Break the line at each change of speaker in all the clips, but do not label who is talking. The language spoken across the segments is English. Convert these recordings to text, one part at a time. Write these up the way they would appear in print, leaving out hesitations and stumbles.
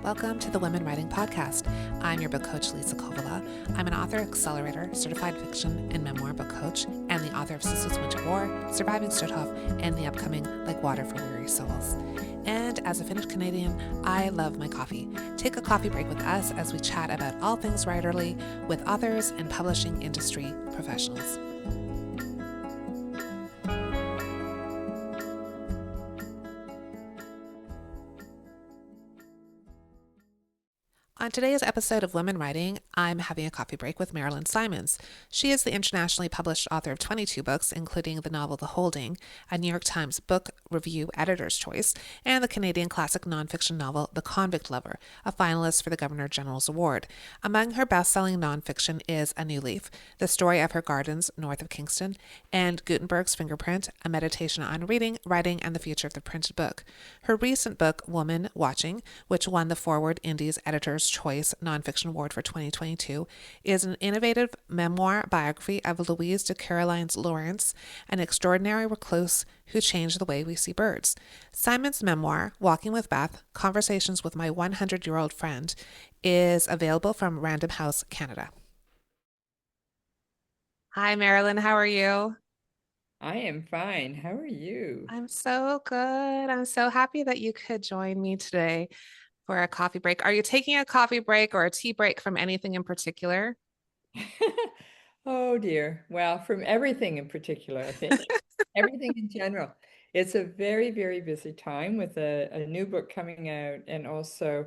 Welcome to the Women Writing Podcast. I'm your book coach, Liisa Kovala. I'm an author, accelerator, certified fiction and memoir book coach, and the author of Sisters Winter War, Surviving Stutthof, and the upcoming Like Water for Weary Souls. And as a Finnish Canadian, I love my coffee. Take a coffee break with us as we chat about all things writerly with authors and publishing industry professionals. On today's episode of Women Writing, I'm having a coffee break with Merilyn Simonds. She is the internationally published author of 22 books, including the novel The Holding, a New York Times Book Review Editor's Choice, and the Canadian classic nonfiction novel The Convict Lover, a finalist for the Governor General's Award. Among her best-selling nonfiction is A New Leaf, the story of her gardens north of Kingston, and Gutenberg's Fingerprint, a meditation on reading, writing, and the future of the printed book. Her recent book, Woman Watching, which won the Foreword Indies Editor's Choice Nonfiction Award for 2022, is an innovative memoir biography of Louise de Kiriline Lawrence, an extraordinary recluse who changed the way we see birds. Simonds' memoir, Walking with Beth, Conversations with My 100-Year-Old Friend, is available from Random House Canada. Hi, Merilyn. How are you?
I am fine. How are you?
I'm so good. I'm so happy that you could join me today for a coffee break. Are you taking a coffee break or a tea break from anything in particular?
Oh dear. Well, from everything in particular, I think. Everything in general. It's a very, very busy time with a new book coming out, and also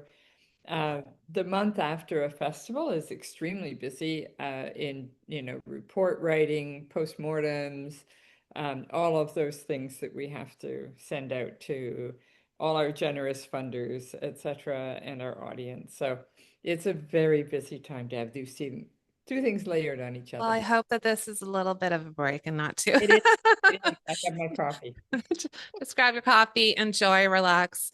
the month after a festival is extremely busy in, report writing, postmortems, all of those things that we have to send out to all our generous funders, etc., and our audience. So it's a very busy time to have two things layered on each
Well,
other.
I hope that this is a little bit of a break and not too.
It is. It is. I have my coffee.
Just grab your coffee, enjoy, relax.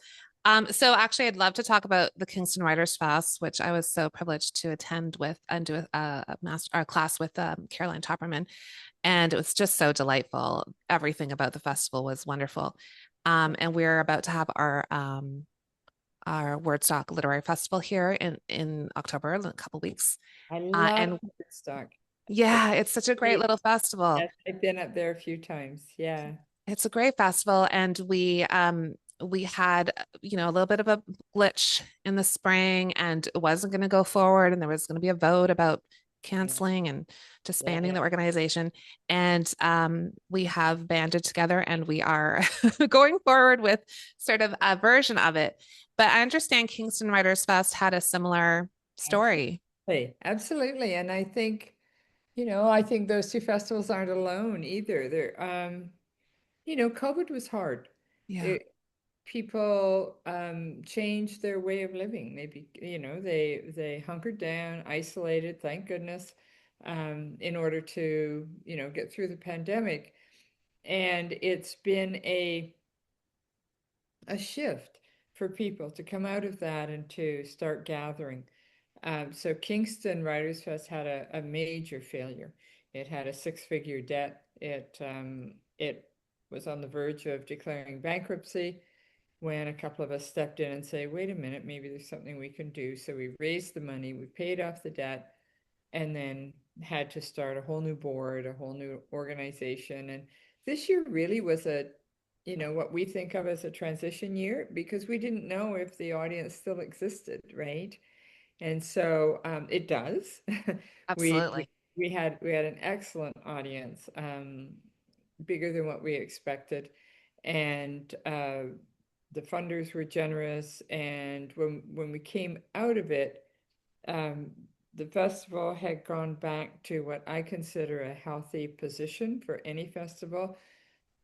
So actually, I'd love to talk about the Kingston Writers Fest, which I was so privileged to attend with and do a class with Caroline Topperman, and it was just so delightful. Everything about the festival was wonderful. And we're about to have our Wordstock Literary Festival here in October, in a couple weeks.
I love
And
Woodstock.
yeah, it's such a great little festival.
Yes, I've been up there a few times. Yeah.
It's a great festival, and we had a little bit of a glitch in the spring, and it wasn't going to go forward, and there was going to be a vote about canceling and disbanding the organization, and we have banded together, and we are going forward with sort of a version of it. But I understand Kingston Writers Fest had a similar story.
Absolutely. And I think those two festivals aren't alone either. COVID was hard.
Yeah.
It, people changed their way of living. They hunkered down, isolated, thank goodness, in order to, get through the pandemic. And it's been a shift for people to come out of that and to start gathering. So Kingston Writers Fest had a major failure. It had a six-figure debt. It was on the verge of declaring bankruptcy when a couple of us stepped in and say, wait a minute, maybe there's something we can do. So we raised the money, we paid off the debt, and then had to start a whole new board, a whole new organization. And this year really was what we think of as a transition year, because we didn't know if the audience still existed, right? And so it does. We
Absolutely.
we had an excellent audience, bigger than what we expected, and the funders were generous. And when we came out of it, um, the festival had gone back to what I consider a healthy position for any festival,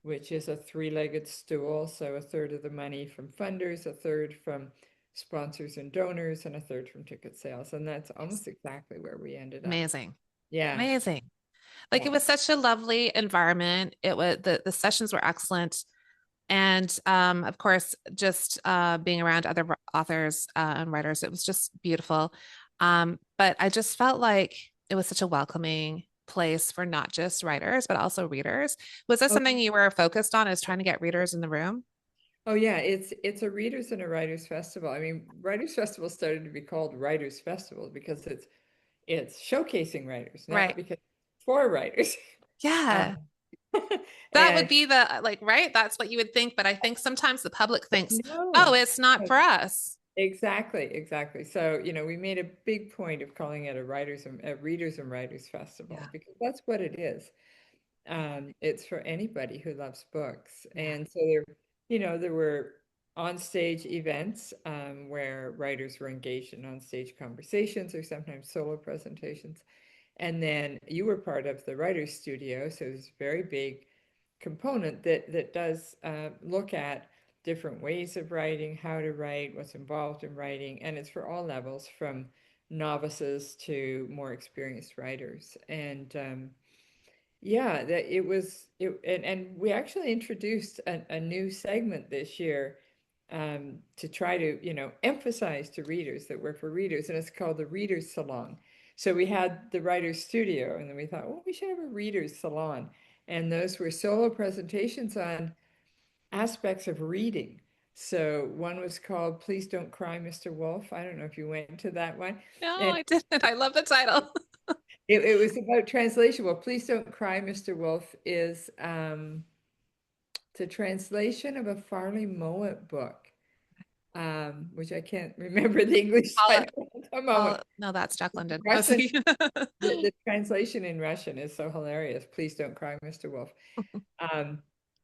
which is a three-legged stool. So a third of the money from funders, a third from sponsors and donors, and a third from ticket sales. And that's almost exactly where we ended up.
Amazing.
Yeah.
Amazing. Like it
Yeah.
was such a lovely environment. It was the sessions were excellent. And of course, just being around other authors and writers, it was just beautiful. But I just felt like it was such a welcoming place for not just writers, but also readers. Was that
Oh,
something you were focused on, is trying to get readers in the room?
Oh yeah, it's a readers and a writers festival. I mean, Writers Festival started to be called Writers Festival because it's showcasing writers, not
Right.
because for writers.
Yeah.
Um,
That would
and
be the like, right? That's what you would think. But I think sometimes the public thinks, oh,
no,
it's not
no,
for us.
exactly, exactly. So, we made a big point of calling it a readers and writers
Yeah.
festival because that's what it is. It's for anybody who loves books.
Yeah.
And so there were on-stage events where writers were engaged in on-stage conversations or sometimes solo presentations. And then you were part of the writer's studio, so it's a very big component that does look at different ways of writing, how to write, what's involved in writing, and it's for all levels, from novices to more experienced writers. And yeah, that it was it and we actually introduced a new segment this year to try to, emphasize to readers that we're for readers, and it's called the Readers Salon. So we had the Writers Studio, and then we thought, well, we should have a Readers Salon. And those were solo presentations on aspects of reading. So one was called Please Don't Cry, Mr. Wolf. I don't know if you went to that one.
No,
And
I didn't. I love the title.
it was about translation. Well, Please Don't Cry, Mr. Wolf is the translation of a Farley Mowat book, which I can't remember the English
I'll,
title at the moment.
no, that's Jack London. I was
Russian,
thinking,
the translation in Russian is so hilarious. Please don't cry, Mr. Wolf. Um,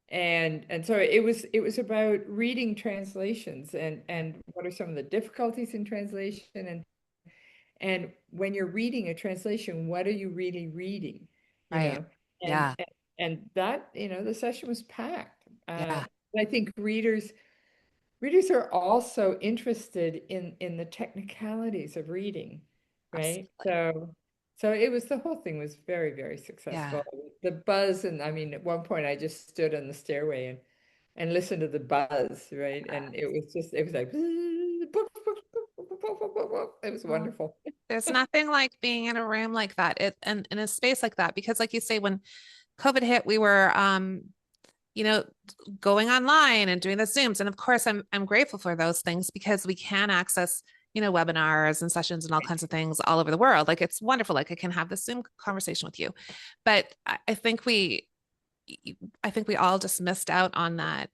and so it was about reading translations and what are some of the difficulties in translation, and when you're reading a translation, what are you really reading? You
right.
know, and
Yeah.
and, and that, the session was packed.
Yeah.
I think readers are also interested in the technicalities of reading, right?
Absolutely.
So the whole thing was very, very
Yeah.
successful. The buzz, and I mean, at one point I just stood on the stairway and listened to the buzz, right? And it was like it was
Well,
wonderful.
there's nothing like being in a room like that. It and in a space like that, because like you say, when COVID hit, we were you know, going online and doing the Zooms. And of course, I'm grateful for those things because we can access, webinars and sessions and all kinds of things all over the world. Like it's wonderful. Like I can have this Zoom conversation with you. But I think we all just missed out on that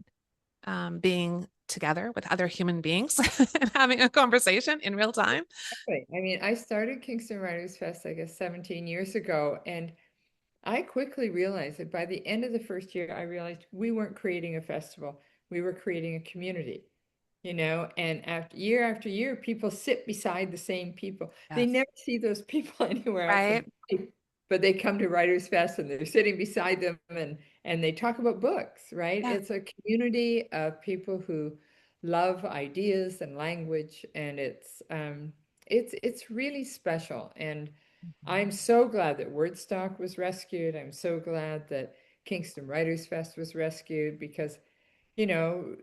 being together with other human beings and having a conversation in real time.
Exactly. I mean, I started Kingston Writers Fest, I guess, 17 years ago, and I quickly realized that by the end of the first year, I realized we weren't creating a festival. We were creating a community, and after year, people sit beside the same people. They
Yes.
never see those people anywhere else in
Right.
life, but they come to Writers Fest and they're sitting beside them and they talk about books, right?
Yeah.
It's a community of people who love ideas and language, and it's really special. And I'm so glad that Wordstock was rescued. I'm so glad that Kingston Writers Fest was rescued because, you know,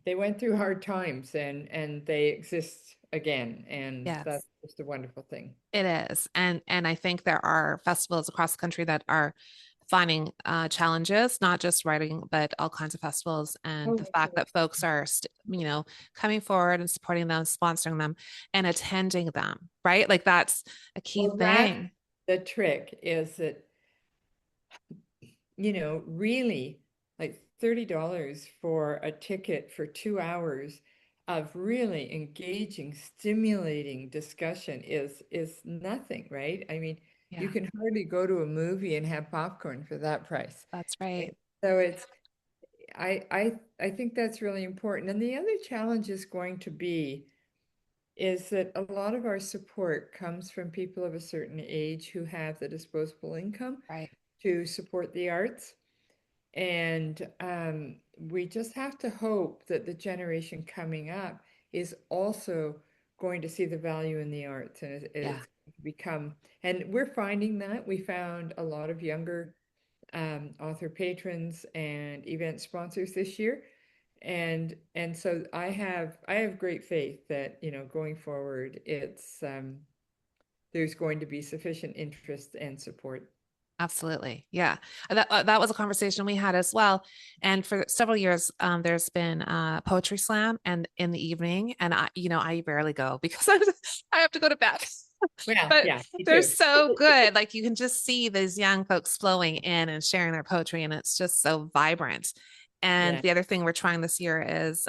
they went through hard times and they exist again, and
Yes.
that's just a wonderful thing.
It is. And I think there are festivals across the country that are finding challenges, not just writing, but all kinds of festivals. And
Oh,
the fact
absolutely.
that folks are, coming forward and supporting them, sponsoring them, and attending them, right? Like that's a key
Well, that's
thing.
the trick is that, really like $30 for a ticket for 2 hours of really engaging, stimulating discussion is nothing, right? I mean, you
Yeah,
can hardly go to a movie and have popcorn for that price.
that's right.
Right? So I think that's really important. And the other challenge is going to be is that a lot of our support comes from people of a certain age who have the disposable income
Right.
to support the arts. And we just have to hope that the generation coming up is also going to see the value in the arts, and
Yeah.
it's become, and we're finding that. We found a lot of younger author patrons and event sponsors this year. And so I have great faith that, going forward, there's going to be sufficient interest and support.
Absolutely. Yeah. That was a conversation we had as well. And for several years, there's been poetry slam and in the evening. And I rarely go because I have to go to bed.
Yeah,
But
yeah, me
they're
too.
so good. Like you can just see these young folks flowing in and sharing their poetry, and it's just so vibrant. And
Yeah,
the other thing we're trying this year is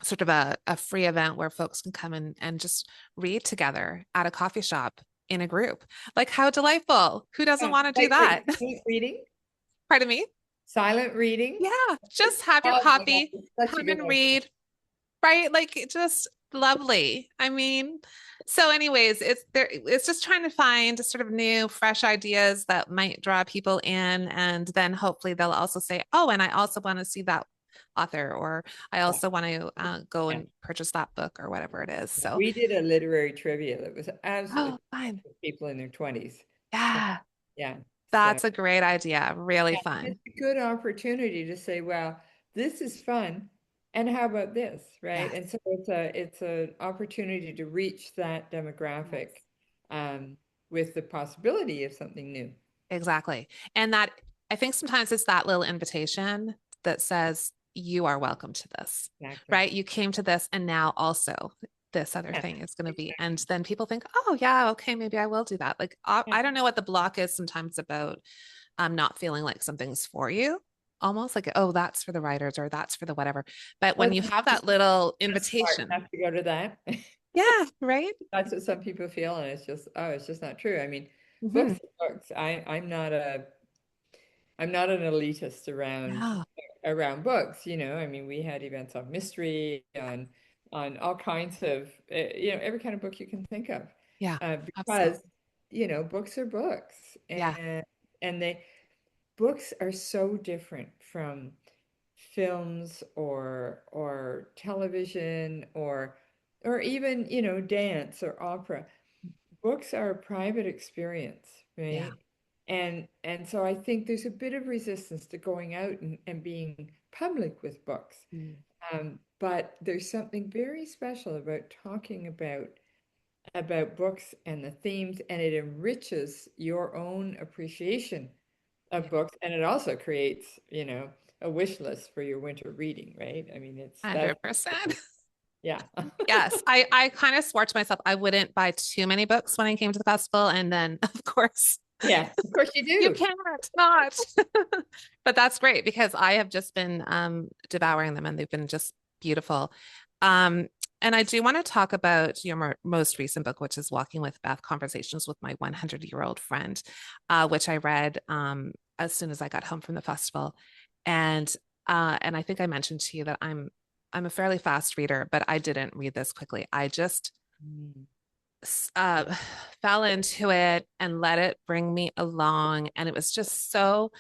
sort of a free event where folks can come and just read together at a coffee shop in a group. Like how delightful. Who doesn't
yeah.
want to do
Like
that?
silent reading,
Pardon me?
silent reading.
Yeah, just have your
Oh my God,
coffee,
it's such a
come
good
and
idea.
read, right? Like it just lovely. I mean, so anyways, it's just trying to find sort of new, fresh ideas that might draw people in, and then hopefully they'll also say, "Oh, and I also want to see that author," or "I
Yeah,
also want to go
yeah.
and purchase that book," or whatever it is. So,
We did a literary trivia that was absolutely
oh, fine.
for people in their 20s. And
Yeah,
yeah, so
that's a great idea. Really
yeah, it's
fun.
a good opportunity to say, well, this is fun, and how about this, right? And
Yes.
so it's an opportunity to reach that demographic
Yes.
um, with the possibility of something new.
Exactly. And that I think sometimes it's that little invitation that says, you are welcome to this,
Exactly.
right? You came to this, and now also this other
Yeah,
thing is going to be. And
exactly.
then people think, oh, yeah, okay, maybe I will do that. Like,
Yeah.
I don't know what the block is sometimes about not feeling like something's for you. Almost like, oh, that's for the writers or that's for the whatever. But
Well,
when you have that little
that's smart.
invitation,
Have to go to that.
yeah, right?
That's what some people feel, and it's just, oh, it's just not true. I mean, books
Hmm.
are books. I'm not an elitist
No,
around books, you know. I mean, we had events on mystery, on all kinds of every kind of book you can think of.
yeah, absolutely.
Because, books are books,
Yeah,
and they books are so different from films or television or even, dance or opera. Books are a private experience,
yeah.
right? And so I think there's a bit of resistance to going out and being public with books.
Mm.
But there's something very special about talking about books and the themes, and it enriches your own appreciation of books, and it also creates, a wish list for your winter reading, right? I mean, it's that,
100%.
yeah.
Yes, I kind of swore to myself I wouldn't buy too many books when I came to the festival, and then of course
Yeah, of course you
you
do.
can't not. But that's great because I have just been devouring them, and they've been just beautiful. Um, and I do want to talk about your most recent book, which is Walking with Beth: Conversations with My 100-Year-Old Friend, which I read as soon as I got home from the festival, and and I think I mentioned to you that I'm a fairly fast reader, but I didn't read this quickly. I just
Mm.
uh, fell into it and let it bring me along. And it was just so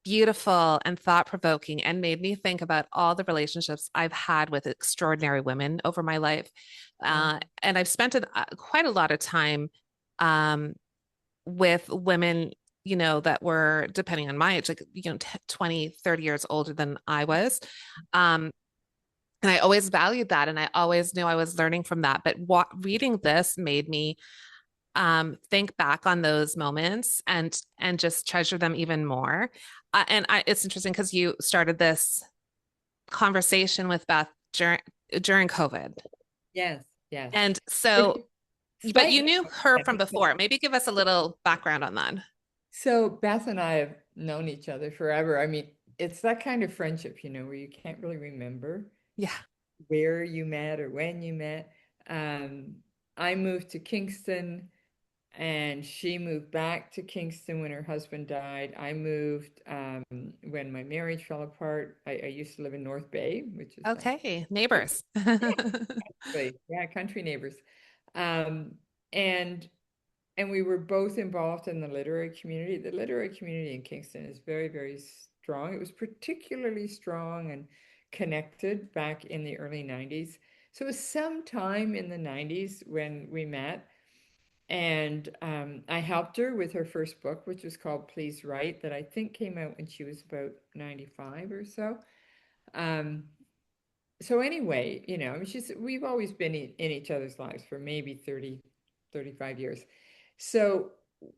beautiful and thought provoking and made me think about all the relationships I've had with extraordinary women over my life. And I've spent quite a lot of time um, with women. That were, depending on my age, like, 20, 30 years older than I was. Um, and I always valued that. And I always knew I was learning from that. But reading this made me think back on those moments and just treasure them even more. It's interesting because you started this conversation with Beth during COVID,
Yes, yes.
and
It's
so, but you
slightly
knew her from
problematic, but
before. Maybe give us a little background on that.
so Beth and I have known each other forever. I mean, it's that kind of friendship, where you can't really remember
Yeah.
where you met or when you met. Um, I moved to Kingston, and she moved back to Kingston when her husband died. I moved when my marriage fell apart. I used to live in North Bay, which is not
Okay, neighbors.
really, yeah, country neighbors. Um, and and we were both involved in the literary community. The literary community in Kingston is very, very strong. It was particularly strong and connected back in the early 90s. So it was sometime in the 90s when we met. And I helped her with her first book, which was called Please Write, that I think came out when she was about 95 or so. Um, so anyway, I mean, we've always been in each other's lives for maybe 30, 35 years. So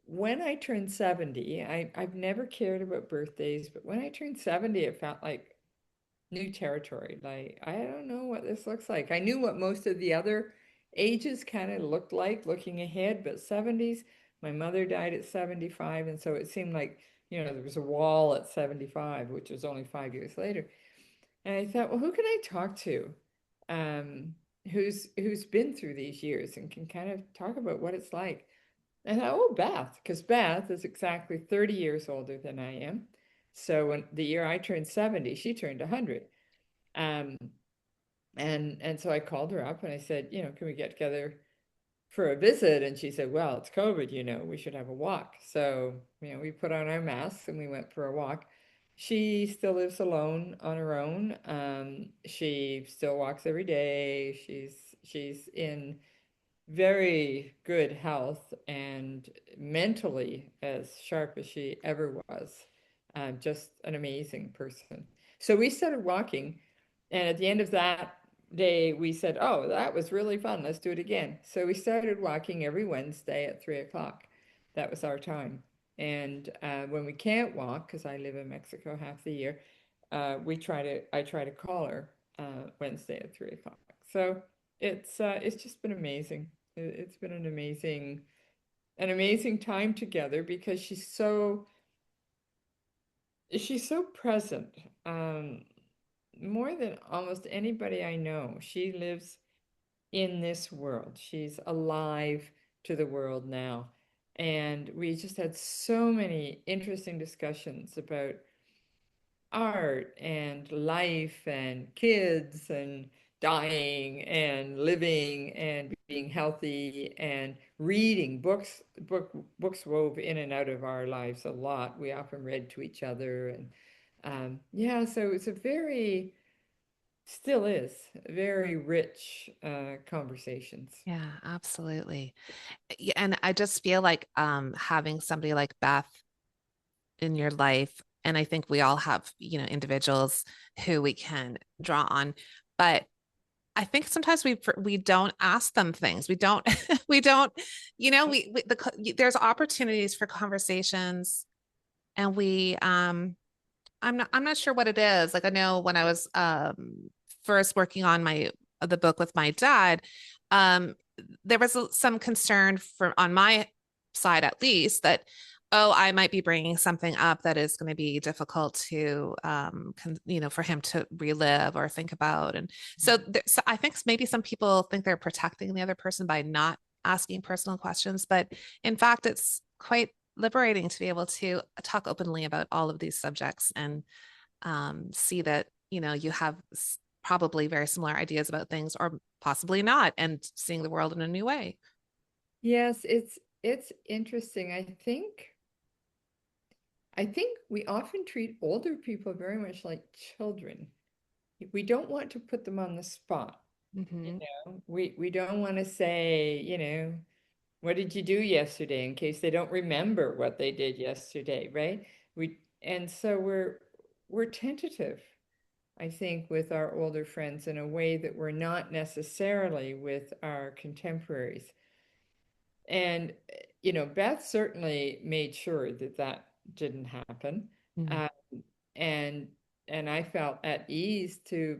when I turned 70, I've never cared about birthdays, but when I turned 70, it felt like new territory. Like, I don't know what this looks like. I knew what most of the other ages kind of looked like looking ahead, but 70s, my mother died at 75, and so it seemed like, there was a wall at 75, which was only 5 years later. And I thought, well, who can I talk to, um, who's been through these years and can kind of talk about what it's like? And I thought, oh, Beth, because Beth is exactly 30 years older than I am. So when the year I turned 70, she turned 100. Um, and so I called her up and I said, can we get together for a visit? And she said, well, it's COVID, we should have a walk. So, we put on our masks and we went for a walk. She still lives alone on her own. She still walks every day. She's in very good health and mentally as sharp as she ever was. Just an amazing person. So we started walking, and at the end of that day, we said, "Oh, that was really fun. Let's do it again." So we started walking every Wednesday at 3 o'clock. That was our time. And when we can't walk, because I live in Mexico half the year, I try to call her Wednesday at 3 o'clock. So it's just been amazing. It's been an amazing time together because she's so present. More than almost anybody I know, she lives in this world. She's alive to the world now. And we just had so many interesting discussions about art and life and kids and dying and living and being healthy and reading books wove in and out of our lives a lot. We often read to each other, and yeah, so it's a very still is very rich conversations.
Yeah, absolutely. Yeah, and I just feel like having somebody like Beth in your life, and I think we all have, individuals who we can draw on, but I think sometimes we don't ask them things. We don't we don't, there's opportunities for conversations, and I'm not sure what it is. Like, I know when I was first working on the book with my dad, um there was some concern on my side, at least, that, oh, I might be bringing something up that is going to be difficult to for him to relive or think about. And so I think maybe some people think they're protecting the other person by not asking personal questions, but in fact it's quite liberating to be able to talk openly about all of these subjects, and see that you have probably very similar ideas about things, or possibly not, and seeing the world in a new way.
Yes, it's interesting. I think we often treat older people very much like children. We don't want to put them on the spot.
Mm-hmm.
We don't want to say, what did you do yesterday in case they don't remember what they did yesterday, right? And so we're tentative, I think, with our older friends in a way that we're not necessarily with our contemporaries. And Beth certainly made sure that that didn't happen.
Mm-hmm.
Um, and and I felt at ease to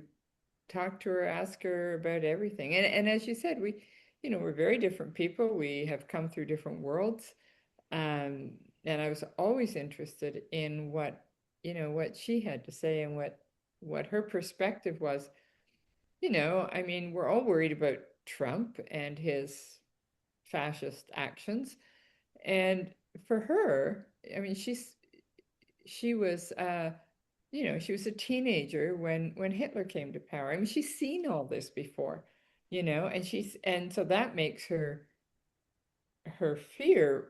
talk to her, ask her about everything. And as you said, we're very different people. We have come through different worlds. And I was always interested in what she had to say and what her perspective was. I mean, we're all worried about Trump and his fascist actions. And for her, I mean, she was she was a teenager when Hitler came to power. I mean, she's seen all this before, and so that makes her fear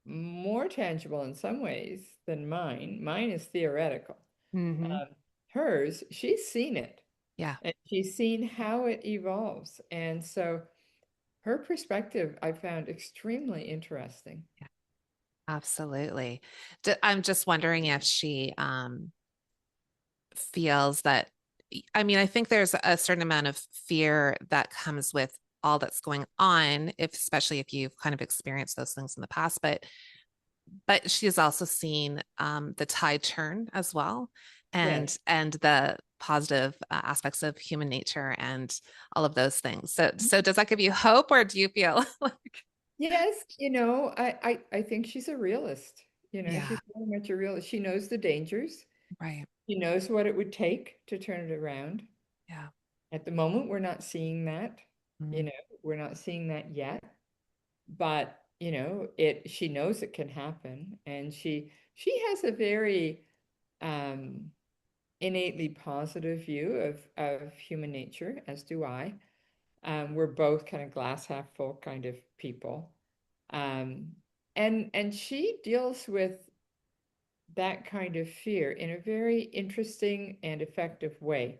more tangible in some ways than mine. Mine is theoretical.
Mm-hmm.
Um, Hers, she's seen it,
Yeah.
and she's seen how it evolves, and so her perspective I found extremely interesting.
Yeah, absolutely. I'm just wondering if she feels that, I mean, I think there's a certain amount of fear that comes with all that's going on, if especially if you've kind of experienced those things in the past. But she has also seen the tide turn as well,
Yes.
and the positive aspects of human nature and all of those things. So does that give you hope, or do you feel like,
Yes, I think she's a realist.
yeah,
She's very much a realist. She knows the dangers.
right,
She knows what it would take to turn it around.
yeah,
At the moment, we're not seeing that. You
mm,
know, we're not seeing that yet. But, she knows it can happen. And she has a very um innately positive view of human nature, as do I. We're both kind of glass half full kind of people. Um, and she deals with that kind of fear in a very interesting and effective way.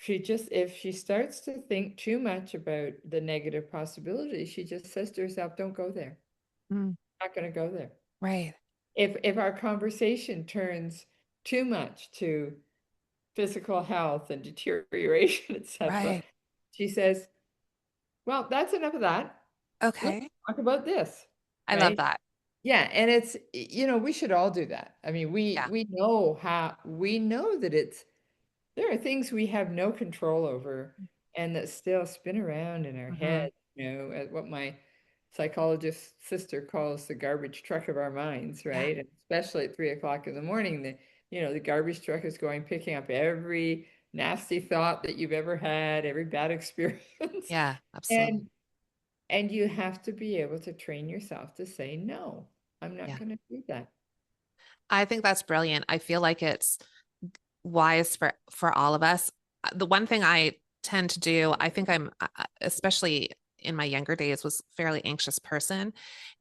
If she starts to think too much about the negative possibilities, she just says to herself, don't go there.
mm,
I'm not going to go there.
right,
If our conversation turns too much to physical health and deterioration, etc.,
right,
she says, well, that's enough of that. Let's
okay,
talk about this,
I love
right?
that,
Yeah, and we should all do that. I mean,
yeah,
we know that there are things we have no control over and that still spin around in our
hmm,
head, at what my psychologist sister calls the garbage truck of our minds,
yeah,
right? And especially at 3 o'clock in the morning, the garbage truck is going picking up every nasty thought that you've ever had, every bad experience.
yeah, absolutely,
And and you have to be able to train yourself to say, no, I'm not
yeah.
going to do that.
I think that's brilliant. I feel like it's wise for all of us. The one thing I tend to do, I think I'm especially in my younger days was a fairly anxious person,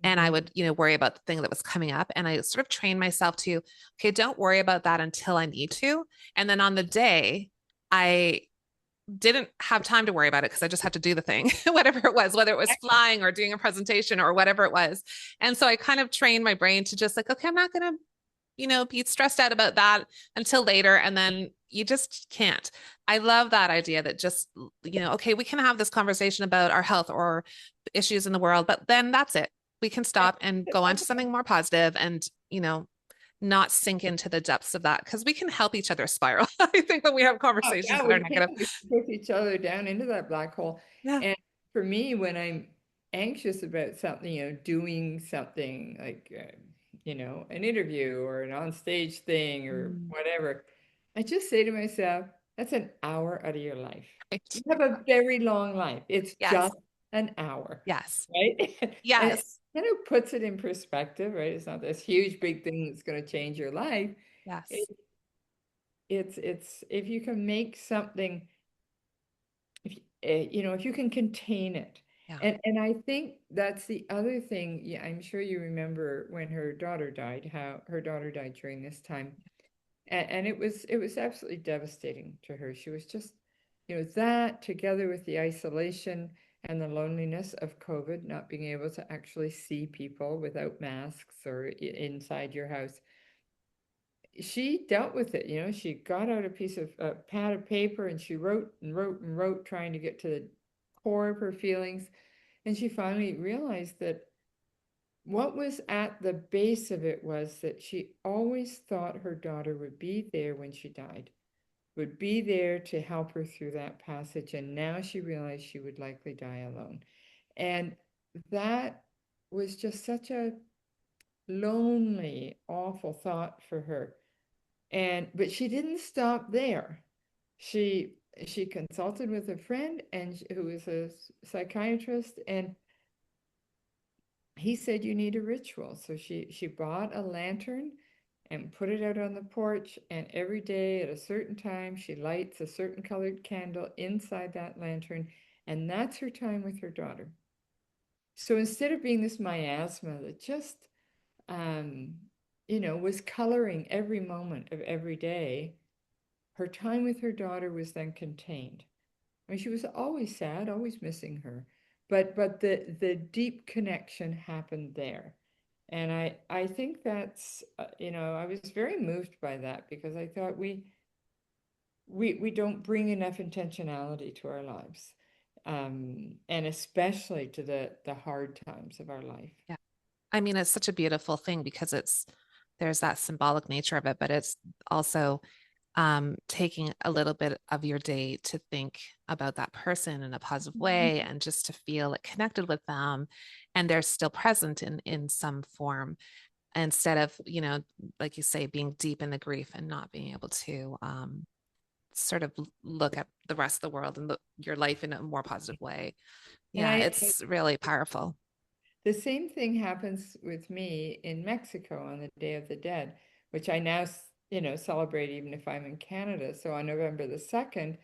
and I
Mhm.
would, worry about the thing that was coming up, and I sort of trained myself to, okay, don't worry about that until I need to, and then on the day I didn't have time to worry about it because I just had to do the thing, whatever it was, whether it was flying or doing a presentation or whatever it was. And so I kind of trained my brain to just like, okay, I'm not going to be stressed out about that until later. And then you just can't. I love that idea that just, okay, we can have this conversation about our health or issues in the world, but then that's it. We can stop and go on to something more positive and, not sink into the depths of that because we can help each other spiral. I think when we have
Oh,
conversations
yeah,
that are
we
negative.
can. We can push each other down into that black hole.
Yeah.
And for me, when I'm anxious about something, doing something like, an interview or an on-stage thing or
Mm,
whatever, I just say to myself, that's an hour out of your life.
right.
You have a very long life. It's
Yes.
just an hour,
Yes.
right? And it
Yes.
kind of puts it in perspective, right? It's not this huge, big thing that's going to change your life.
Yes.
It's if you can make something, if you can contain it.
Yeah.
And I think that's the other thing. Yeah, I'm sure you remember when her daughter died, how her daughter died during this time. And it was absolutely devastating to her. She was just, that together with the isolation and the loneliness of COVID, not being able to actually see people without masks or inside your house, she dealt with it. She got out a piece of pad of paper and she wrote and wrote and wrote, trying to get to the core of her feelings. And she finally realized that what was at the base of it was that she always thought her daughter would be there when she died, would be there to help her through that passage. And now she realized she would likely die alone. And that was just such a lonely, awful thought for her. But she didn't stop there. She consulted with a friend who was a psychiatrist, and he said you need a ritual. So she bought a lantern and put it out on the porch, and every day at a certain time she lights a certain colored candle inside that lantern, and that's her time with her daughter. So instead of being this miasma that just um, was coloring every moment of every day, her time with her daughter was then contained. I mean, she was always sad, always missing her, but the deep connection happened there. And I think that's I was very moved by that because I thought we don't bring enough intentionality to our lives. and especially to the hard times of our life.
Yeah. I mean, it's such a beautiful thing because there's that symbolic nature of it, but it's also taking a little bit of your day to think about that person in a positive way and just to feel like connected with them and they're still present in some form instead of, like you say, being deep in the grief and not being able to sort of look at the rest of the world and your life in a more positive way.
And
Yeah, it's really powerful.
the same thing happens with me in Mexico on the Day of the Dead, which I now, celebrate even if I'm in Canada. So on November the 2nd,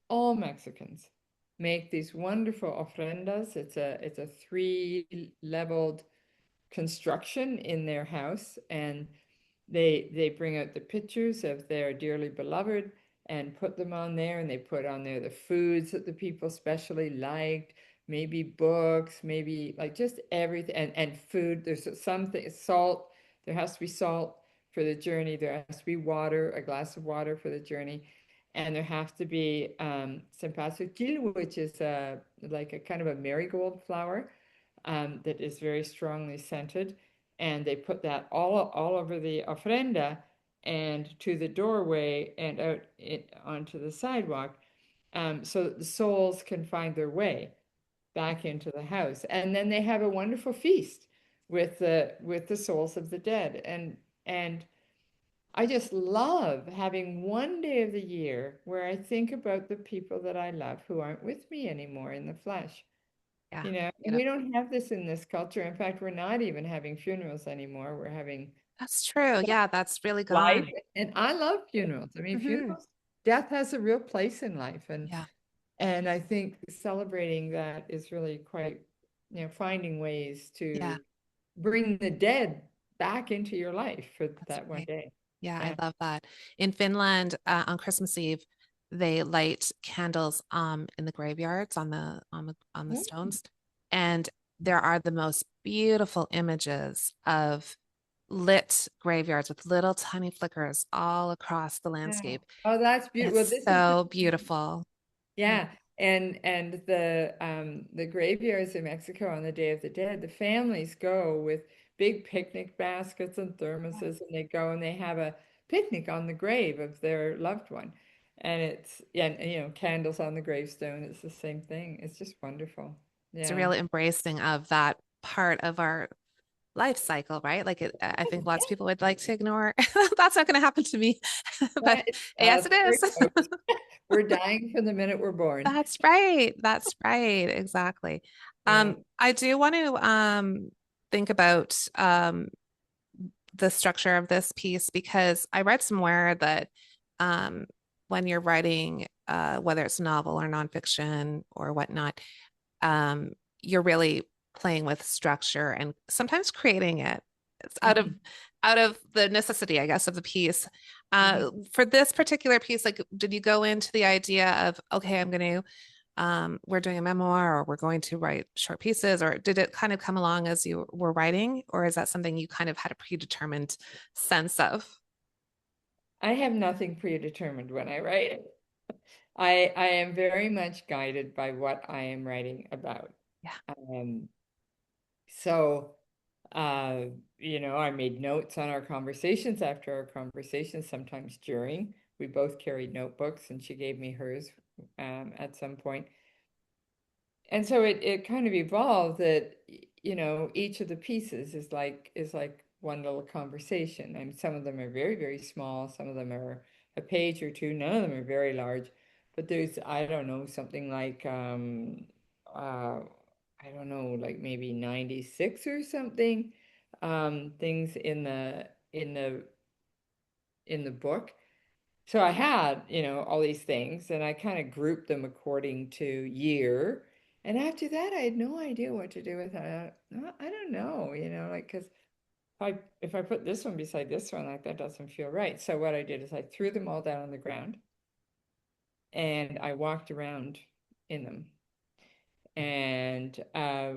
all Mexicans make these wonderful ofrendas. It's a three-leveled construction in their house, and they bring out the pictures of their dearly beloved and put them on there, and they put on there the foods that the people specially liked, maybe books, maybe like just everything, and food. There's something, salt. There has to be salt for the journey. There has to be water, a glass of water for the journey. And there have to be cempasúchil, which is like a kind of a marigold flower that is very strongly scented. And they put that all over the ofrenda and to the doorway and out onto the sidewalk, so that the souls can find their way back into the house. And then they have a wonderful feast with the souls of the dead. And I just love having one day of the year where I think about the people that I love who aren't with me anymore in the flesh.
Yeah,
And we
beautiful.
don't have this in this culture. In fact, we're not even having funerals anymore. We're having
That's true. Yeah, that's really
life.
gone.
And I love funerals. I mean,
Hmm.
funerals, death has a real place in life.
Yeah,
And I think celebrating that is really quite, finding ways
yeah,
to bring the dead back into your life for
that's
that one
right.
day.
Yeah, I
Yeah.
love that. In Finland, on Christmas Eve, they light candles in the graveyards on the
Mm.
stones, and there are the most beautiful images of lit graveyards with little tiny flickers all across the
Yeah.
landscape.
Oh, that's beautiful. Well,
It's
this is
so beautiful. Yeah.
yeah, and the graveyards in Mexico on the Day of the Dead, the families go with big picnic baskets and thermoses, and they go and they have a picnic on the grave of their loved one. And it's yeah, and, candles on the gravestone. It's the same thing. It's just wonderful.
It's a
Yeah.
real embracing of that part of our life cycle, right? Like I think lots of people would like to ignore. That's not going to happen to me, but
Yeah, it
yes, it
very
is.
much. We're dying from the minute we're born.
That's right. That's right. Exactly.
Yeah.
I do want to think about the structure of this piece because I read somewhere that um, when you're writing, whether it's novel or nonfiction or whatnot, um, you're really playing with structure and sometimes creating it. It's
Mhm.
out of the necessity, I guess, of the piece.
Mhm.
For this particular piece, like, did you go into the idea of, okay, we're doing a memoir or we're going to write short pieces, or did it kind of come along as you were writing, or is that something you kind of had a predetermined sense of?
I have nothing predetermined when I write. I am very much guided by what I am writing about.
Yeah.
Um, so, uh, I made notes on our conversations after our conversations, sometimes during. We both carried notebooks, and she gave me hers at some point. And so it kind of evolved that each of the pieces is like one little conversation. And some of them are very, very small, some of them are a page or two, none of them are very large, but there's, I don't know, something like uh I don't know, like maybe 96 or something things in the book. So I had, all these things, and I kind of grouped them according to year. And after that, I had no idea what to do with it. I don't know, like, because if I put this one beside this one, like that doesn't feel right. So what I did is I threw them all down on the ground and I walked around in them and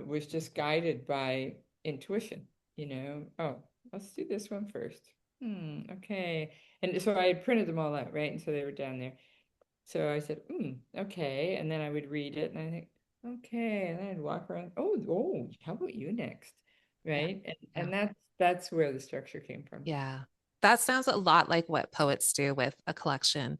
was just guided by intuition, Oh, let's do this one first. Okay. And so I had printed them all out, right? And so they were down there. So I said, okay. And then I would read it and I think, Okay, and then I'd walk around. Oh, how about you next?
Yeah.
Right?
Yeah.
And that's where the structure came from.
Yeah. That sounds a lot like what poets do with a collection,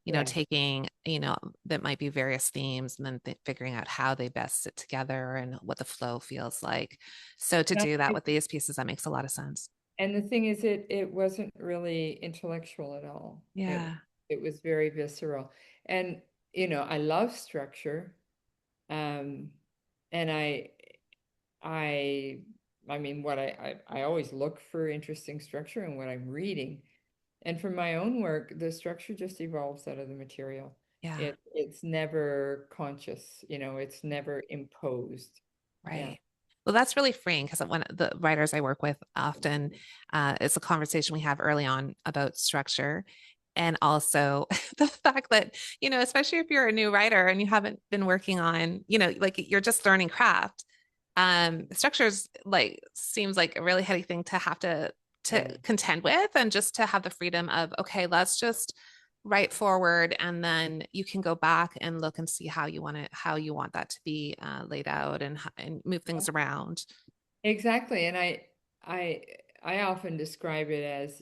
Yeah.
taking, that might be various themes and then figuring out how they best sit together and what the flow feels like. So to
And,
do that with these pieces, that makes a lot of sense.
and the thing is, it wasn't really intellectual at all.
Yeah.
It was very visceral. And I love structure. Um, and I I mean what I always look for interesting structure in what I'm reading. And for my own work, the structure just evolves out of the material.
Yeah.
It's never conscious, it's never imposed. Yeah.
Right. Well, that's really freeing because one of the writers I work with often it's a conversation we have early on about structure. And also the fact that, especially if you're a new writer and you haven't been working on, like you're just learning craft, structures like seems like a really heady thing to have to
Yeah.
contend with and just to have the freedom of, okay, let's just write forward and then you can go back and look and see how you want that to be laid out and move things around.
Exactly. And I I often describe it as,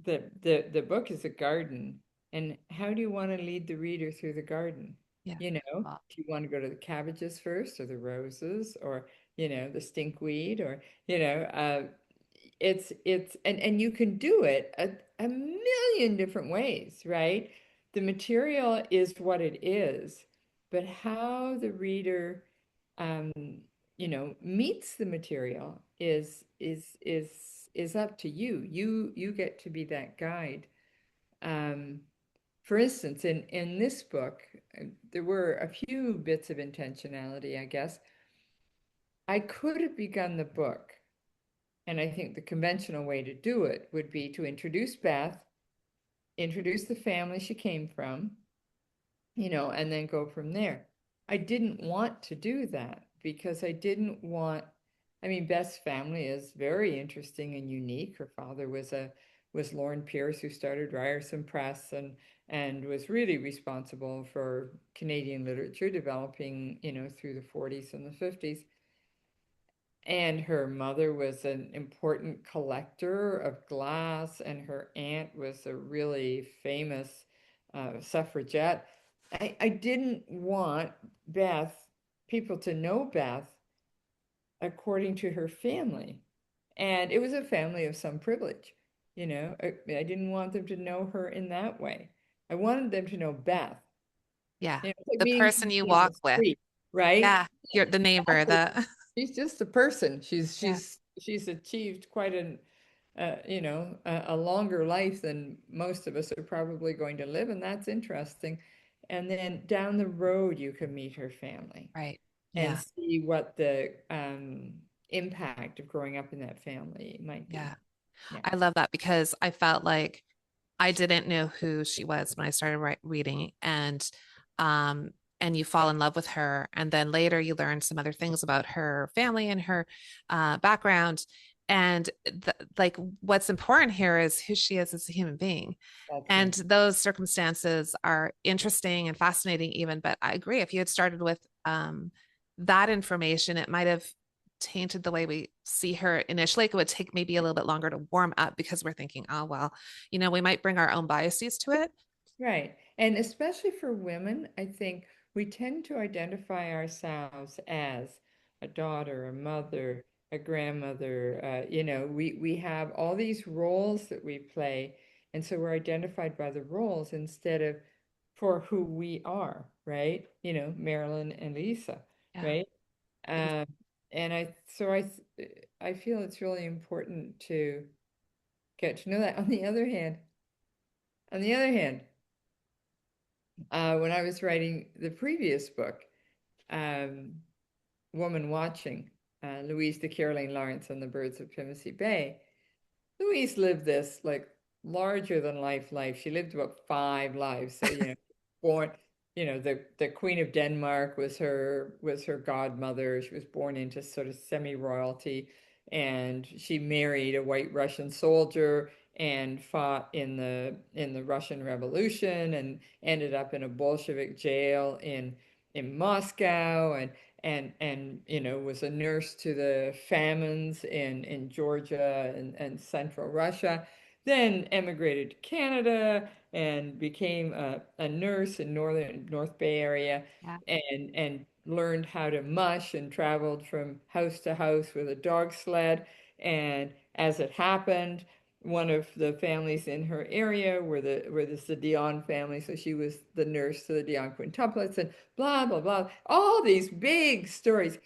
the book is a garden, and how do you want to lead the reader through the garden?
Yeah. Well,
Do you want to go to the cabbages first, or the roses, or the stinkweed, or it's and you can do it a million different ways, right? The material is what it is, but how the reader um meets the material is up to you. You get to be that guide. um for instance, in this book, there were a few bits of intentionality, I guess. I could have begun the book, and I think the conventional way to do it would be to introduce Beth, introduce the family she came from, and then go from there. I didn't want to do that because I didn't want, I mean, Beth's family is very interesting and unique. Her father was Lorne Pierce, who started Ryerson Press and was really responsible for Canadian literature developing, through the 40s and the 50s. And her mother was an important collector of glass, and her aunt was a really famous suffragette. I didn't want people to know Beth according to her family. And it was a family of some privilege, I didn't want them to know her in that way. I wanted them to know Beth.
yeah.
It's like
The
meeting
person you
somebody in the
walk with.
street, right?
Yeah. You're the neighbor,
She's just a person.
yeah,
She's achieved quite a longer life than most of us are probably going to live, and that's interesting. And then down the road, you can meet her family
right.
and
Yeah.
see what the impact of growing up in that family might be.
Yeah.
Yeah,
I love that because I felt like I didn't know who she was when I started reading, um, and you fall in love with her, and then later you learn some other things about her family and her background, and like what's important here is who she is as a human being,
that's
and
right.
those circumstances are interesting and fascinating even. But I agree, if you had started with that information, it might have tainted the way we see her initially. It would take maybe a little bit longer to warm up because we're thinking, oh, well, we might bring our own biases to it.
Right. And especially for women, I think we tend to identify ourselves as a daughter, a mother, a grandmother. We have all these roles that we play. And so we're identified by the roles instead of for who we are, right? Marilyn and Lisa,
Yeah.
right? Um, and I feel it's really important to get to know that. On the other hand, when I was writing the previous book, um, Woman Watching, Louise de Kiriline Lawrence and the Birds of Pimsey Bay, Louise lived this like larger than life. She lived about 5 lives. So, born, the Queen of Denmark was her godmother. She was born into sort of semi-royalty, and she married a white Russian soldier and fought in the Russian Revolution and ended up in a Bolshevik jail in in Moscow and was a nurse to the famines in Georgia and central Russia, then emigrated to Canada and became a nurse in North Bay area
Yeah.
and learned how to mush and traveled from house to house with a dog sled. And as it happened, one of the families in her area were the Dion family, so she was the nurse to the Dion quintuplets and blah blah blah. All these big stories.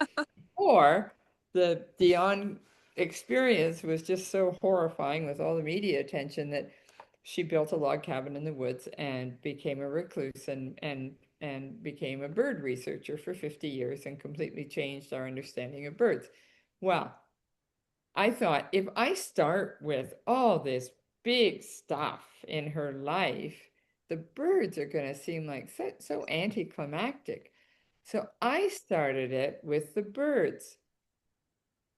Or the Dion experience was just so horrifying with all the media attention that she built a log cabin in the woods and became a recluse and became a bird researcher for 50 years and completely changed our understanding of birds. Well, I thought if I start with all this big stuff in her life, the birds are going to seem like so anticlimactic. So I started it with the birds.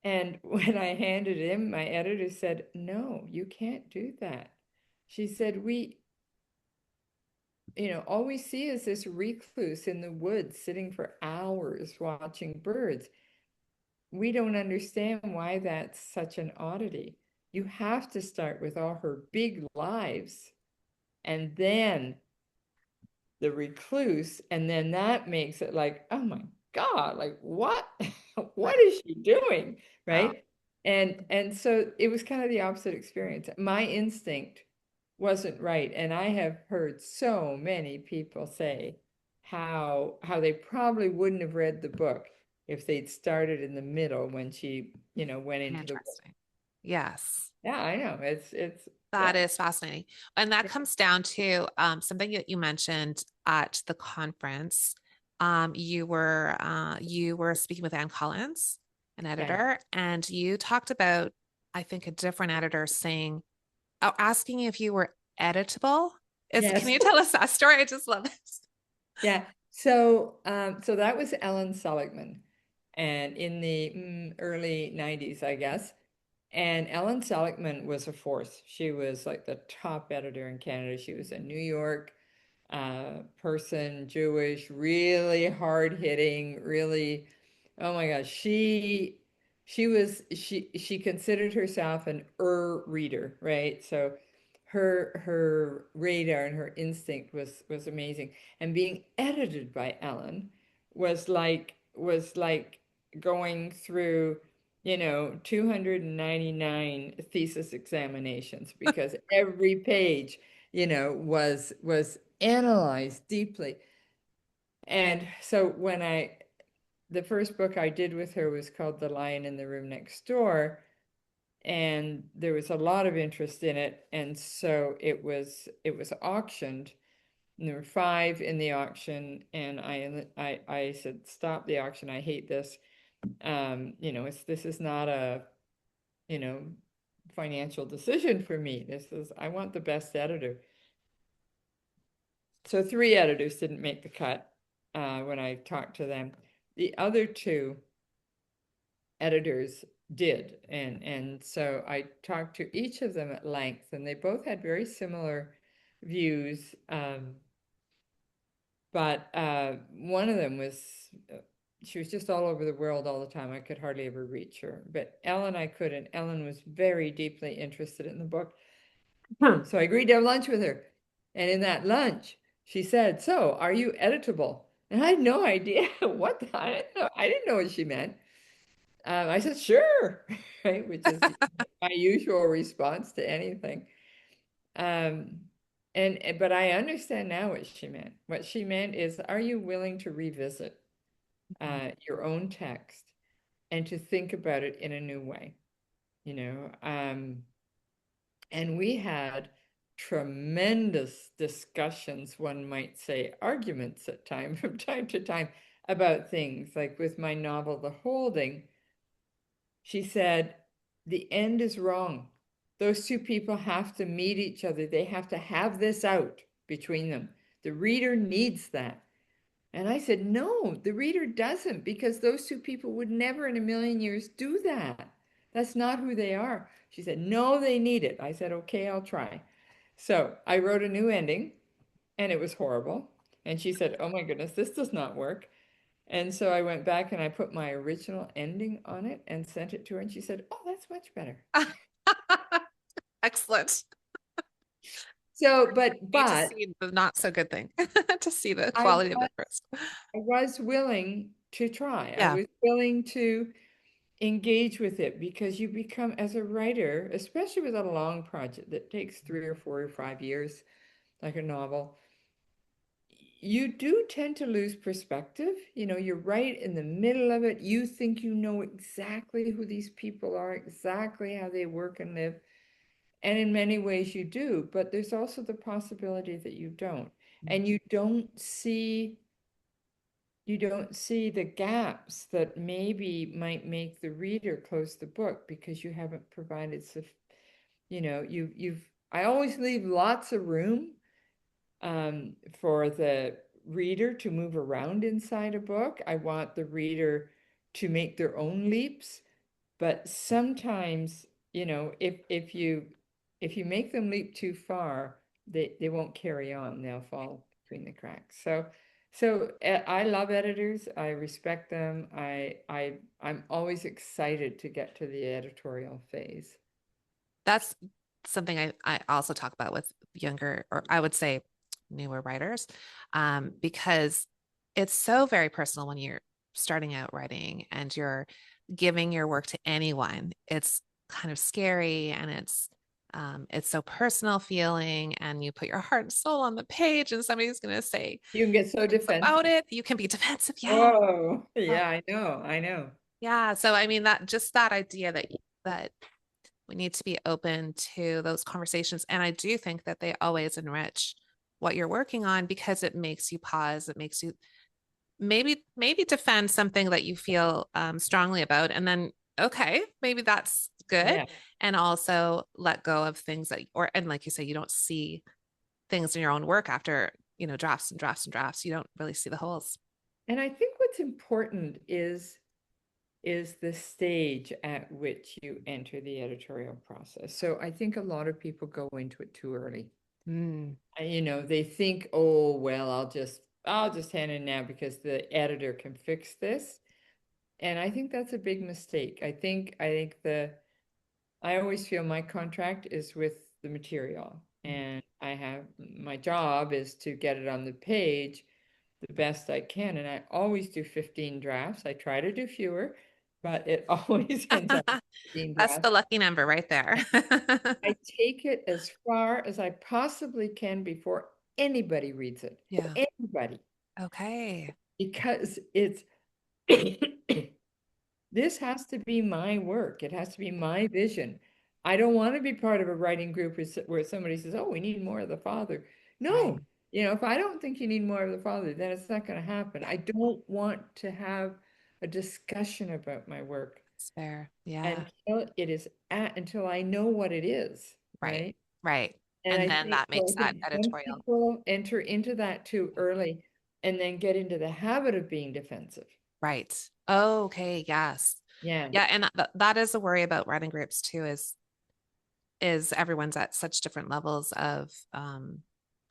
And when I handed him, my editor said, "No, you can't do that." She said, all we see is this recluse in the woods sitting for hours watching birds. We don't understand why that's such an oddity. You have to start with all her big lives and then the recluse, and then that makes it like, oh my God, like what? What
Right.
is she doing?
Oh,
Right? And so it was kind of the opposite experience. My instinct wasn't right. And I have heard so many people say how they probably wouldn't have read the book if they'd started in the middle when she, went into the book.
interesting. Yes.
Yeah, I know. It's
That
yeah.
is fascinating. And that
Yeah.
comes down to something that you mentioned at the conference. You were speaking with Anne Collins, an
Yeah.
editor, and you talked about, I think, a different editor saying, oh, asking if you were editable. Can
Yes.
you tell us that story? I just love this.
Yeah. So that was Ellen Seligman, and in the early 90s, I guess. And Ellen Seligman was a force. She was like the top editor in Canada. She was a New York person, Jewish, really hard hitting, really, oh my gosh, she considered herself an reader, right? So her radar and her instinct was amazing. And being edited by Ellen was like going through 299 thesis examinations because every page was analyzed deeply. And so the first book I did with her was called The Lion in the Room Next Door, and there was a lot of interest in it, and so it was auctioned. And there were five in the auction, and I said, "Stop the auction! I hate this. This is not a you know financial decision for me. I want the best editor." So three editors didn't make the cut when I talked to them. The other two editors did, and so I talked to each of them at length, and they both had very similar views. But one of them she was just all over the world all the time. I could hardly ever reach her. But Ellen, I couldn't. Ellen was very deeply interested in the book. So I agreed to have lunch with her. And in that lunch, she said, "So, are you editable?" And I had no idea what I didn't know what she meant. I said, "Sure," right, which is my usual response to anything. Um, but I understand now what she meant. What she meant is, are you willing to revisit your own text and to think about it in a new way? You know, and we had tremendous discussions, one might say, arguments at time from time to time about things like with my novel, The Holding. She said, the end is wrong. Those two people have to meet each other. They have to have this out between them. The reader needs that. And I said, no, the reader doesn't, because those two people would never in a million years do that. That's not who they are. She said, no, they need it. I said, okay, I'll try. So I wrote a new ending, and it was horrible. And she said, oh my goodness, this does not work. And so I went back and I put my original ending on it and sent it to her, and she said, "Oh, that's much better."
Excellent.
So,
Need to
but
see the not so good thing to see the
I
quality of
was
it first.
I was willing to try. I
Yeah.
was willing to engage with it because you become, as a writer, especially with a long project that takes 3 or 4 or 5 years, like a novel, you do tend to lose perspective. You're right in the middle of it. You think you know exactly who these people are, exactly how they work and live. And in many ways you do, but there's also the possibility that you don't. And you don't see the gaps that maybe might make the reader close the book because you haven't provided I always leave lots of room for the reader to move around inside a book. I want the reader to make their own leaps, but sometimes, if you make them leap too far, they won't carry on. They'll fall between the cracks. So I love editors. I respect them. I'm always excited to get to the editorial phase.
That's something I also talk about with younger, or I would say newer writers, because it's so very personal when you're starting out writing and you're giving your work to anyone. It's kind of scary and it's so personal feeling, and you put your heart and soul on the page, and somebody's going to say
You can get so
about
defensive.
it. You can be defensive. Yeah.
Oh,
Oh,
yeah, I know.
yeah. So I mean that just that idea that we need to be open to those conversations. And I do think that they always enrich what you're working on because it makes you pause. It makes you maybe defend something that you feel strongly about, and then okay, maybe that's good.
Yeah.
And also let go of things and like you say, you don't see things in your own work after drafts and drafts and drafts. You don't really see the holes.
And I think what's important is the stage at which you enter the editorial process. So I think a lot of people go into it too early.
Mm.
They think, oh, well, I'll just hand in now because the editor can fix this. And I think that's a big mistake. I always feel my contract is with the material, and my job is to get it on the page the best I can. And I always do 15 drafts. I try to do fewer, but it always ends up 15
That's
drafts.
the lucky number right there.
I take it as far as I possibly can before anybody reads it.
Yeah.
Anybody.
Okay.
Because this has to be my work. It has to be my vision. I don't want to be part of a writing group where somebody says, "Oh, we need more of the father."
Right.
No, if I don't think you need more of the father, then it's not going to happen. I don't want to have a discussion about my work
It's fair. Yeah.
until I know what it is,
Right.
right?
Right.
And
And
I
then
think
that
so.
makes
I
that
think some
editorial.
people enter into that too early and then get into the habit of being defensive.
Right. Okay. Yes.
Yeah.
Yeah. And that is a worry about writing groups too, is everyone's at such different levels of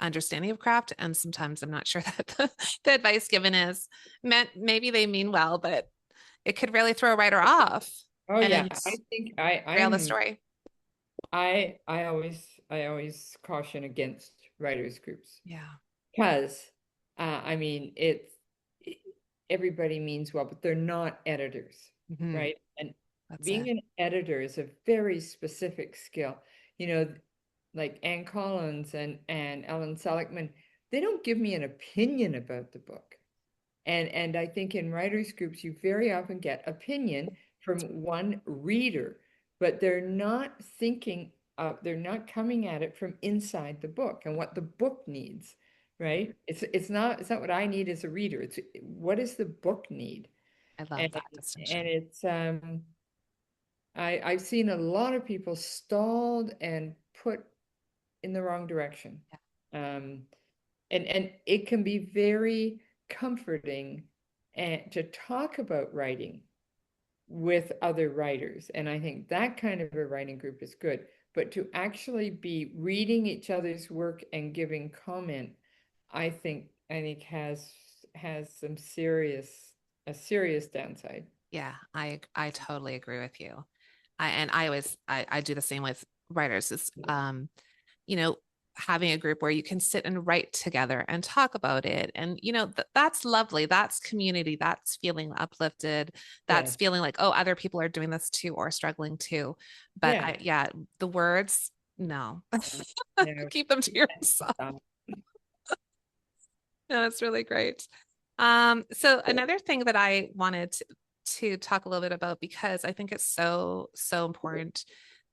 understanding of craft. And sometimes I'm not sure that the advice given is meant, maybe they mean well, but it could really throw a writer off
Oh yeah.
and
I think I
rail the
I'm
story.
I always caution against writers groups
Yeah.
because I mean everybody means well, but they're not editors,
Mhm.
right? And
That's
being
it.
an editor is a very specific skill. You know, like Ann Collins and Ellen Seligman, they don't give me an opinion about the book. And I think in writers groups, you very often get opinion from one reader, but they're not coming at it from inside the book and what the book needs, right? It's not what I need as a reader. It's what does the book need?
I love
And
that
and
distinction.
it's I've seen a lot of people stalled and put in the wrong direction.
Yeah.
Um, and it can be very comforting and to talk about writing with other writers, and I think that kind of a writing group is good, but to actually be reading each other's work and giving comment, I think has some serious a serious downside.
Yeah, I totally agree with you. And I always I do the same with writers. Is you know, having a group where you can sit and write together and talk about it. And, that's lovely. That's community. That's feeling uplifted. That's
Yes.
feeling like, oh, other people are doing this too or struggling too. But
Yeah.
yeah, the words, no,
No.
keep them to yourself.
Stop.
No, it's really great. So another thing that I wanted to talk a little bit about because I think it's so, so important.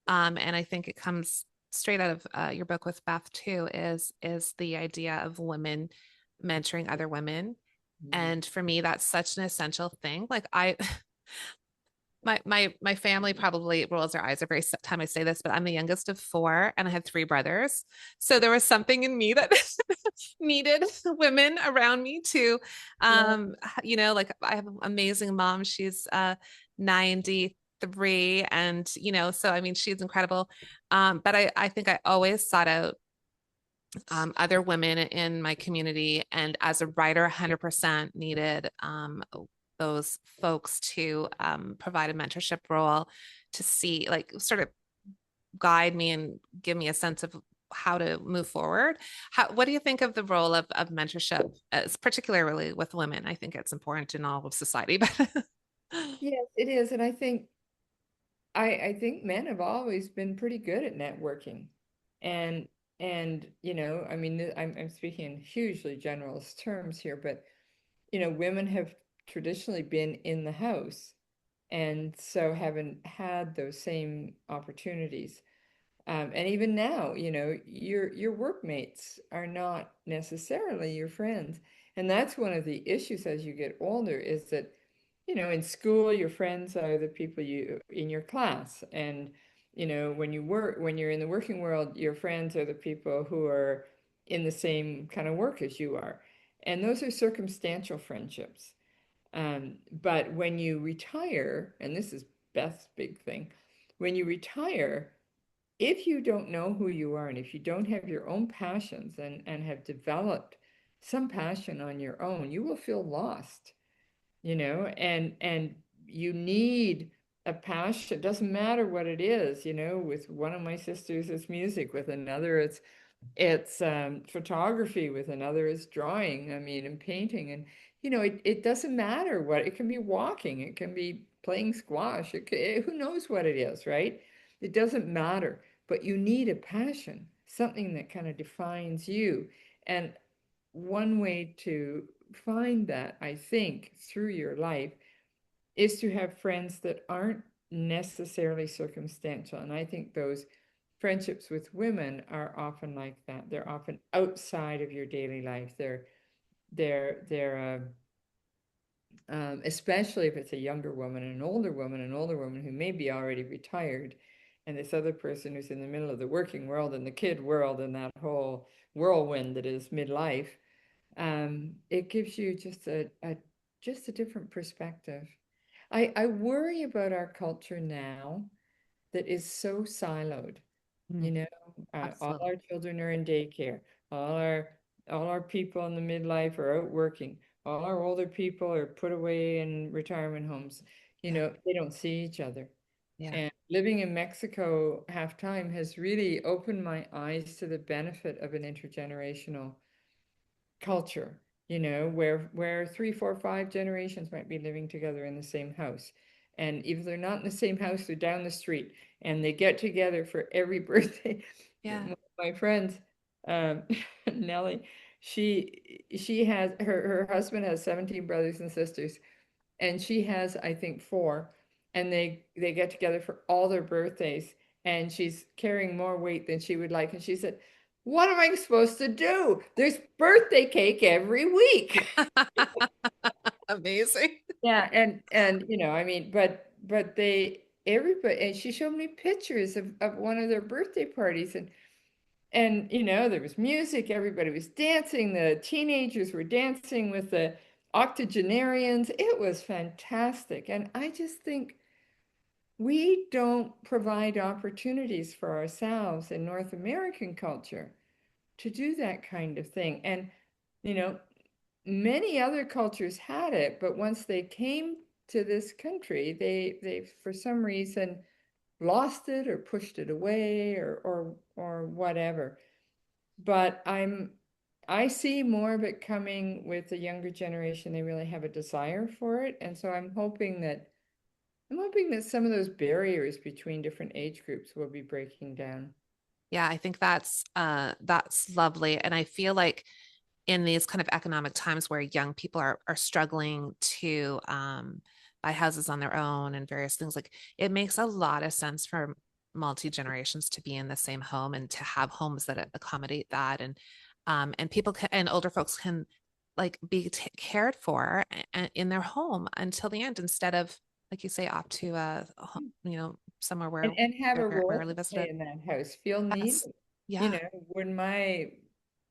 And I think it comes straight out of your book with Beth too, is the idea of women mentoring other women.
Mhm.
And for me, that's such an essential thing. Like I my family probably rolls their eyes every time I say this, but I'm the youngest of four and I had three brothers. So there was something in me that needed women around me to
Yeah.
like I have an amazing mom. She's 93 and so I mean she's incredible. But I think I always sought out other women in my community. And as a writer, 100% needed those folks to provide a mentorship role to see, like, sort of guide me and give me a sense of how to move forward. What do you think of the role of mentorship, particularly with women? I think it's important in all of society, but
Yes, it is. And I think men have always been pretty good at networking. And I mean, I'm speaking in hugely generalist terms here, but women have traditionally been in the house and so haven't had those same opportunities. And even now, your workmates are not necessarily your friends. And that's one of the issues as you get older is that, in school, your friends are the people you in your class. And, when you're in the working world, your friends are the people who are in the same kind of work as you are. And those are circumstantial friendships. But when you retire, and this is Beth's big thing, when you retire, if you don't know who you are and if you don't have your own passions and have developed some passion on your own, you will feel lost, and you need a passion. It doesn't matter what it is, with one of my sisters it's music, with another it's photography, with another is drawing, I mean, and painting. And it doesn't matter what it can be, walking, it can be playing squash, who knows what it is, right? It doesn't matter, but you need a passion, something that kind of defines you. And one way to find that, I think, through your life is to have friends that aren't necessarily circumstantial. And I think those friendships with women are often like that. They're often outside of your daily life. They're especially if it's a younger woman and an older woman who may be already retired, and this other person who's in the middle of the working world and the kid world and that whole whirlwind that is midlife. It gives you just a different perspective. I worry about our culture now that is so siloed.
Mm,
You know, all
absolutely.
our children are in daycare. All our all our people in the midlife are out working. All our older people are put away in retirement homes.
Yeah,
They don't see each other.
yeah,
And living in Mexico half time has really opened my eyes to the benefit of an intergenerational culture, where three, four, five generations might be living together in the same house. And if they're not in the same house, they're down the street and they get together for every birthday.
yeah.
One of my friends, um, Nellie, she has her husband has 17 brothers and sisters, and she has, I think, four, and they get together for all their birthdays, and she's carrying more weight than she would like, and she said, what am I supposed to do? There's birthday cake every week.
Amazing.
Yeah, and I mean, but they everybody, and she showed me pictures of one of their birthday parties, and there was music, everybody was dancing, the teenagers were dancing with the octogenarians. It was fantastic. And I just think we don't provide opportunities for ourselves in North American culture to do that kind of thing. And, you know, many other cultures had it, but once they came to this country, they for some reason lost it or pushed it away or whatever. But I see more of it coming with the younger generation. They really have a desire for it. And so I'm hoping that some of those barriers between different age groups will be breaking down.
Yeah, I think that's lovely. And I feel like in these kind of economic times where young people are struggling to buy houses on their own and various things, like it makes a lot of sense for multi generations to be in the same home and to have homes that accommodate that, and people can, and older folks can like be cared for in their home until the end instead of like you say off to somewhere where
And have a
they're
role
rarely
to play
visited.
in that house, feel
Yes.
needed. You
Yeah.
know, when my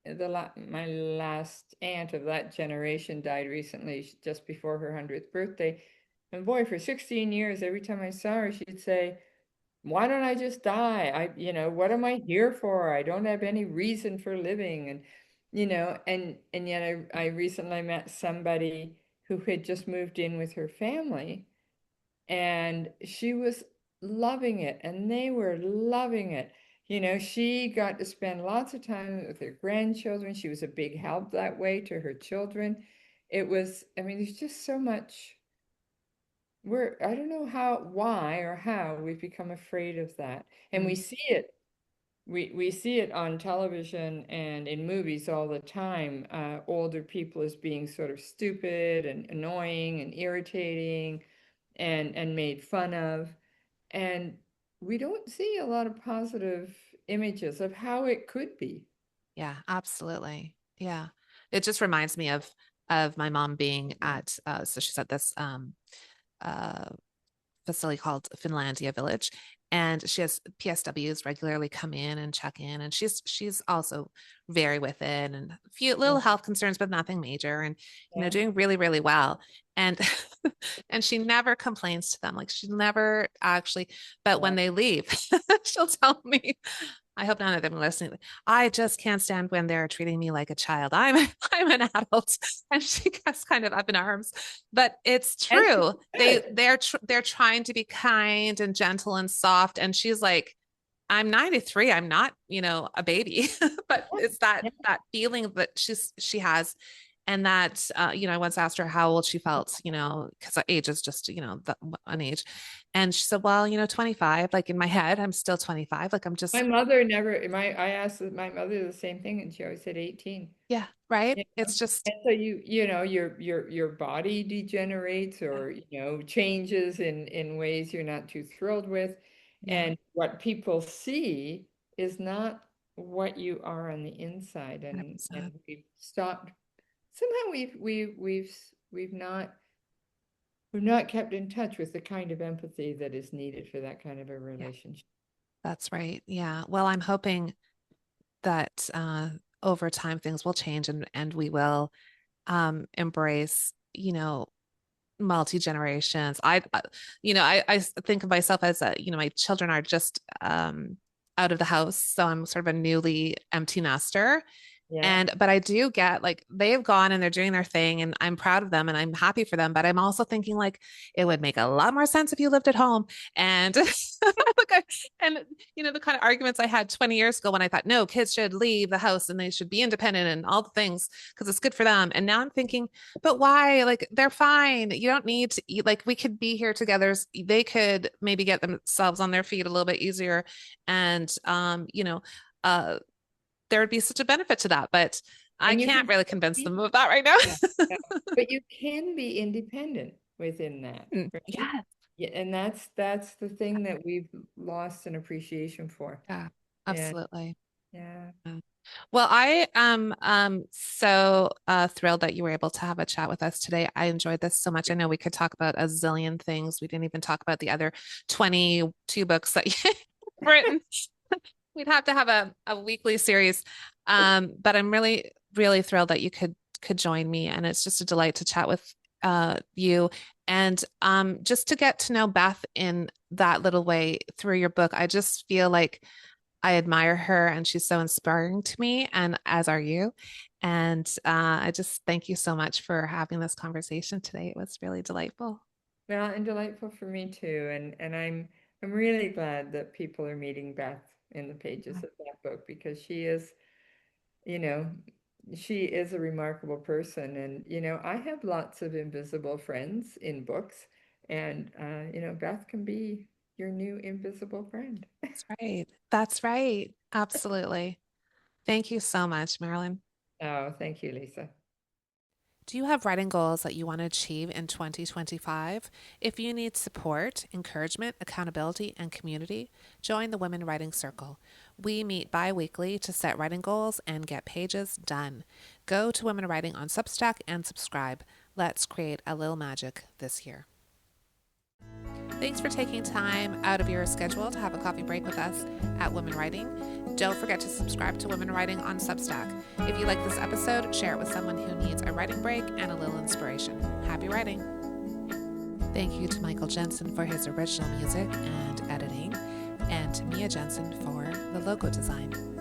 last aunt of that generation died recently, just before her 100th birthday, and boy, for 16 years, every time I saw her, she'd say, "Why don't I just die? What am I here for? I don't have any reason for living." And and yet I recently met somebody who had just moved in with her family, and she was loving it and they were loving it. She got to spend lots of time with her grandchildren. She was a big help that way to her children. I mean, there's just so much. I don't know why or how we've become afraid of that. And
Mm.
we see it on television and in movies all the time. Older people as being sort of stupid and annoying and irritating and made fun of. And we don't see a lot of positive images of how it could be.
Yeah, absolutely. Yeah. It just reminds me of my mom being at so she's at this uh facility called Finlandia Village, and she has PSWs regularly come in and check in, and she's also very with it and a few
Yeah.
little health concerns, but nothing major, and
Yeah.
doing really, really well. And and she never complains to them. Like she never actually, but when
Yeah.
they leave, she'll tell me, I hope none of them are listening. I just can't stand when they're treating me like a child. I'm an adult, and she gets kind of up in arms. But it's
And she
true.
should.
They're trying to be kind and gentle and soft, and she's like, I'm 93. I'm not, a baby, but it's
Yeah.
that feeling that she has, and that I once asked her how old she felt, because age is just an age, and she said, well, 25. Like in my head, I'm still 25. Like I'm
My
just
mother never, I asked my mother the same thing and she always said 18.
yeah, right.
You know?
It's just
And so your body degenerates
yeah,
or changes in ways you're not too thrilled with,
yeah,
and what people see is not what you are on the inside, and
100%.
we've stopped somehow we've not kept in touch with the kind of empathy that is needed for that kind of a
Yeah,
relationship.
that's right. Yeah. Well, I'm hoping that over time things will change, and we will embrace, multi generations. I think of myself as my children are just out of the house, so I'm sort of a newly empty nester.
Yeah.
But I do get like they've gone and they're doing their thing, and I'm proud of them and I'm happy for them. But I'm also thinking like it would make a lot more sense if you lived at home. And like and the kind of arguments I had 20 years ago when I thought no, kids should leave the house and they should be independent and all the things because it's good for them. And now I'm thinking, but why? Like they're fine. You don't need to eat. Like we could be here together. They could maybe get themselves on their feet a little bit easier, and uh there would be such a benefit to that, but I
And you
can't
can
really
still
convince them
be,
of that right now.
yeah, yeah. But you can be independent within that, right?
Yeah,
Yeah, and that's the thing that we've lost an appreciation for.
yeah,
Yeah,
absolutely.
yeah.
Yeah. Well, I am so thrilled that you were able to have a chat with us today. I enjoyed this so much. I know we could talk about a zillion things. We didn't even talk about the other 22 books that you've written. We'd have to have a weekly series. But I'm really, really thrilled that you could join me. And it's just a delight to chat with you. And just to get to know Beth in that little way through your book, I just feel like I admire her and she's so inspiring to me, and as are you. And I just thank you so much for having this conversation today. It was really delightful.
Well, and delightful for me too. And I'm really glad that people are meeting Beth in the pages of that book because she is, you know, she is a remarkable person. And, I have lots of invisible friends in books, and Beth can be your new invisible friend.
That's right. That's right. Absolutely. Thank you so much, Marilyn.
Oh, thank you, Lisa.
Do you have writing goals that you want to achieve in 2025? If you need support, encouragement, accountability, and community, join the Women Writing Circle. We meet bi weekly to set writing goals and get pages done. Go to Women Writing on Substack and subscribe. Let's create a little magic this year. Thanks for taking time out of your schedule to have a coffee break with us at Women Writing. Don't forget to subscribe to Women Writing on Substack. If you like this episode, share it with someone who needs a writing break and a little inspiration. Happy writing! Thank you to Michael Jensen for his original music and editing, and to Mia Jensen for the logo design.